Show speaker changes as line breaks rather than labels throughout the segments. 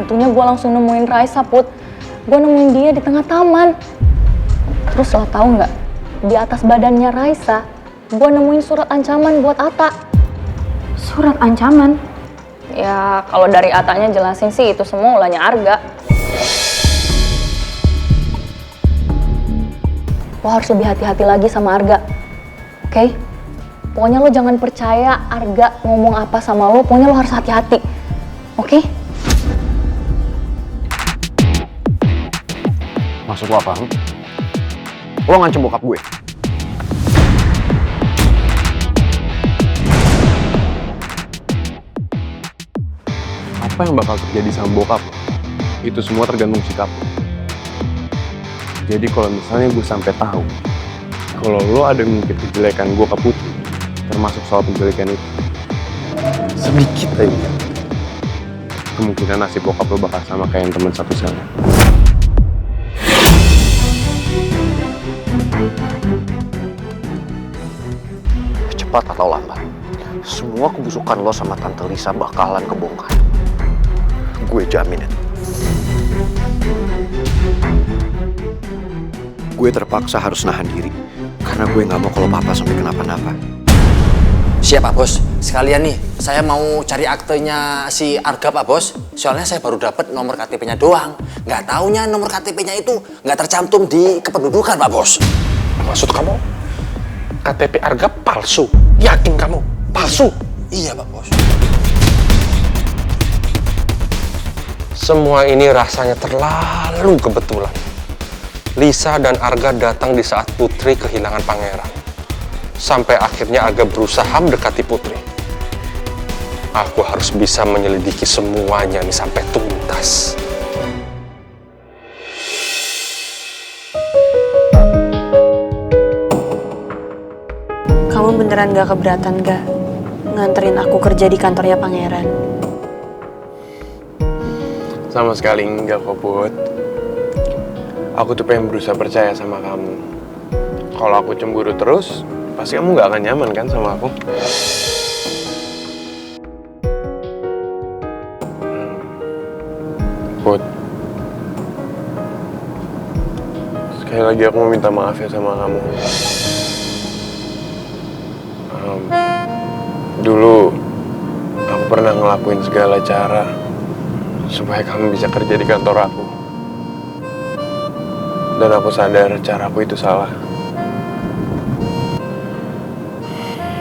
Tentunya gue langsung nemuin Raisa, Put. Gue nemuin dia di tengah taman. Terus lo tau nggak? Di atas badannya Raisa, gue nemuin surat ancaman buat Ata.
Surat ancaman?
Ya, kalau dari Atanya jelasin sih itu semua ulahnya Arga. Lo harus lebih hati-hati lagi sama Arga, oke? Pokoknya lo jangan percaya Arga ngomong apa sama lo, pokoknya lo harus hati-hati, oke?
Maksud lo apa? Lo ngancem bokap gue? Apa yang bakal terjadi sama bokap lo? Itu semua tergantung sikap lo. Jadi kalau misalnya gue sampai tahu kalau lo ada ngungkit kejelekan gue ke Putri, termasuk soal penjelekan itu, sedikit aja kemungkinan nasib bokap lo bakal sama kayak yang temen satu selnya. Cepat atau lambat, semua kebusukan lo sama Tante Lisa bakalan kebongkar. Gue jamin itu. Gue terpaksa harus nahan diri, karena gue gak mau kalau papa sampai kenapa-napa.
Siap Pak Bos, sekalian nih, saya mau cari aktenya si Arga Pak Bos. Soalnya saya baru dapat nomor KTP-nya doang. Nggak taunya nomor KTP-nya itu nggak tercantum di kependudukan Pak Bos.
Maksud kamu, KTP Arga palsu? Yakin kamu? Palsu?
Iya Pak Bos.
Semua ini rasanya terlalu kebetulan. Lisa dan Arga datang di saat Putri kehilangan pangeran. Sampai akhirnya Arga berusaha mendekati Putri. Aku harus bisa menyelidiki semuanya nih sampai tuntas.
Kamu beneran gak keberatan gak nganterin aku kerja di kantornya pangeran?
Sama sekali enggak kok, Put. Aku tuh pengen berusaha percaya sama kamu. Kalau aku cemburu terus, pasti kamu gak akan nyaman kan sama aku? Put, sekali lagi aku mau minta maaf ya sama kamu. Dulu, aku pernah ngelakuin segala cara supaya kamu bisa kerja di kantor aku. Dan aku sadar caraku itu salah.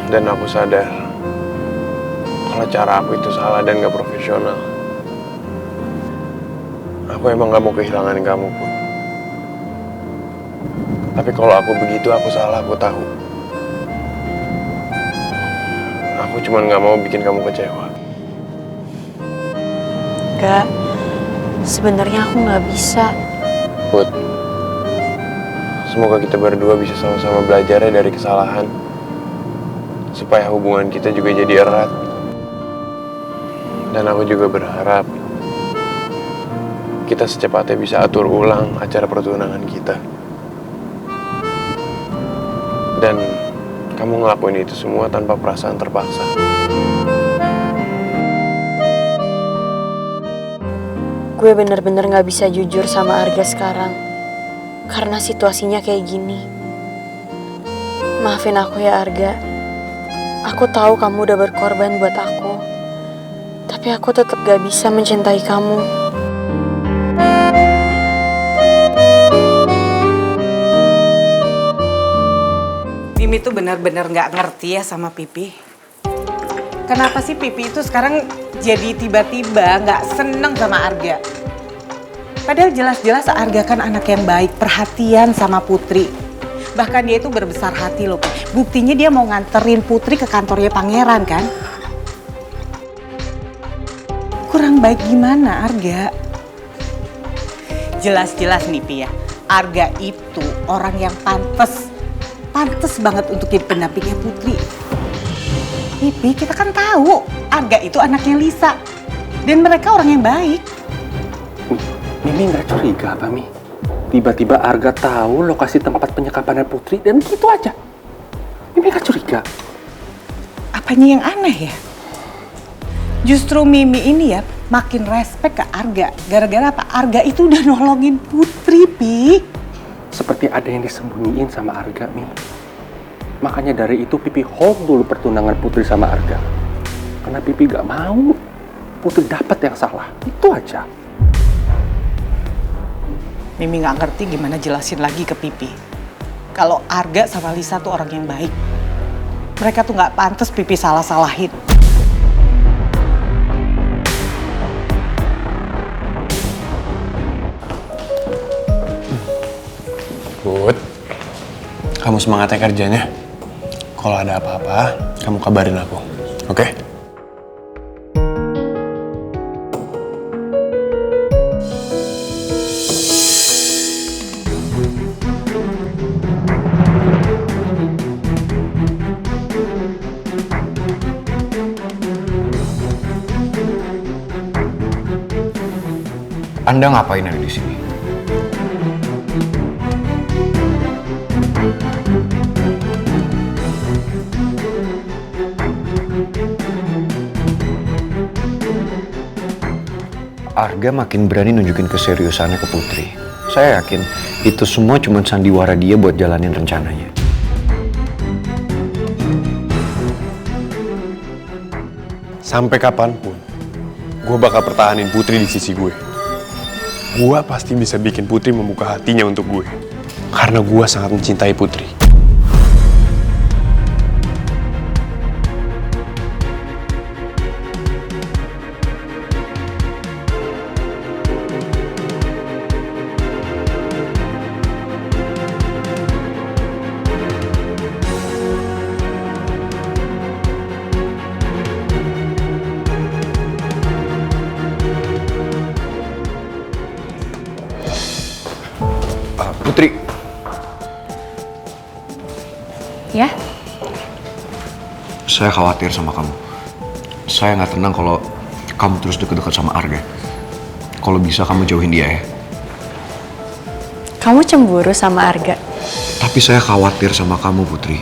Dan aku sadar kalau cara aku itu salah dan gak profesional. Aku emang gak mau kehilangan kamu, Put. Tapi kalau aku begitu, aku salah, aku tahu. Aku cuma gak mau bikin kamu kecewa.
Gak, sebenarnya aku gak bisa.
Put, semoga kita berdua bisa sama-sama belajar dari kesalahan. Supaya hubungan kita juga jadi erat. Dan aku juga berharap kita secepatnya bisa atur ulang acara pertunangan kita. Dan kamu ngelakuin itu semua tanpa perasaan terpaksa.
Gue bener-bener gak bisa jujur sama Arga sekarang. Karena situasinya kayak gini. Maafin aku ya Arga. Aku tahu kamu udah berkorban buat aku. Tapi aku tetap gak bisa mencintai kamu.
Mimi tuh benar-benar nggak ngerti ya sama Pipi. Kenapa sih Pipi itu sekarang jadi tiba-tiba nggak seneng sama Arga? Padahal jelas-jelas Arga kan anak yang baik, perhatian sama Putri. Bahkan dia itu berbesar hati loh. Buktinya dia mau nganterin Putri ke kantornya pangeran kan? Kurang baik gimana Arga? Jelas-jelas nih Pi ya, Arga itu orang yang pantes banget untuk jadi pendampingnya Putri. Pipi, kita kan tahu Arga itu anaknya Lisa. Dan mereka orang yang baik.
Mimi nggak curiga apa, Mi? Tiba-tiba Arga tahu lokasi tempat penyekapannya Putri dan gitu aja. Mimi nggak curiga.
Apanya yang aneh ya? Justru Mimi ini ya makin respect ke Arga. Gara-gara apa? Arga itu udah nolongin Putri, Pi.
Seperti ada yang disembunyiin sama Arga, Mi. Makanya dari itu Pipi hold dulu pertunangan Putri sama Arga. Karena Pipi gak mau Putri dapat yang salah. Itu aja.
Mimi gak ngerti gimana jelasin lagi ke Pipi. Kalau Arga sama Lisa tuh orang yang baik. Mereka tuh gak pantas Pipi salah-salahin.
Put, kamu semangat ya kerjanya. Kalau ada apa-apa, kamu kabarin aku, oke?
Anda ngapain ada di sini? Arga makin berani nunjukin keseriusannya ke Putri. Saya yakin itu semua cuma sandiwara dia buat jalanin rencananya.
Sampai kapanpun, gue bakal pertahanin Putri di sisi gue. Gue pasti bisa bikin Putri membuka hatinya untuk gue. Karena gue sangat mencintai Putri.
Putri,
Ya?
saya khawatir sama kamu. Saya nggak tenang kalau kamu terus deket-deket sama Arga. Kalau bisa kamu jauhin dia ya.
Kamu cemburu sama Arga?
Tapi saya khawatir sama kamu, Putri.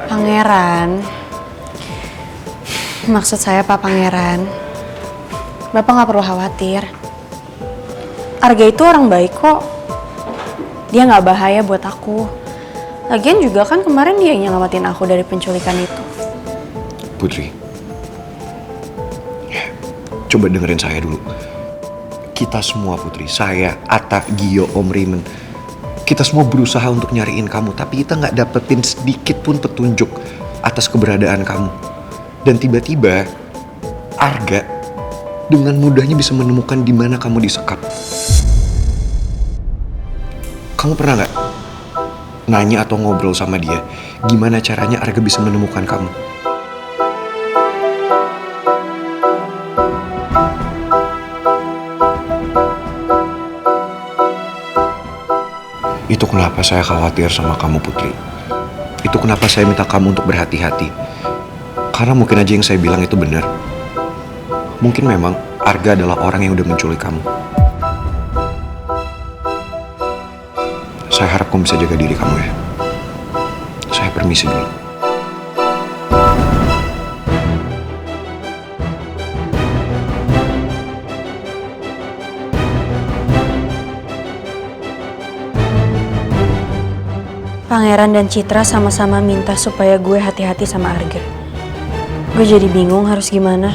Pangeran. Maksud saya Pak Pangeran. Bapak nggak perlu khawatir. Arga itu orang baik kok. Dia nggak bahaya buat aku. Lagian juga kan kemarin dia yang nyelamatin aku dari penculikan itu.
Putri, coba dengerin saya dulu. Kita semua, Putri, saya, Atta, Gio, Om Rimen, kita semua berusaha untuk nyariin kamu, tapi kita nggak dapetin sedikit pun petunjuk atas keberadaan kamu. Dan tiba-tiba Arga dengan mudahnya bisa menemukan di mana kamu disekap. Kamu pernah nggak nanya atau ngobrol sama dia gimana caranya Arga bisa menemukan kamu? Itu kenapa saya khawatir sama kamu, Putri. Itu kenapa saya minta kamu untuk berhati-hati. Karena mungkin aja yang saya bilang itu benar. Mungkin memang Arga adalah orang yang udah menculik kamu. Saya harap kamu bisa jaga diri kamu ya. Saya permisi dulu.
Pangeran dan Citra sama-sama minta supaya gue hati-hati sama Arga. Gue jadi bingung harus gimana.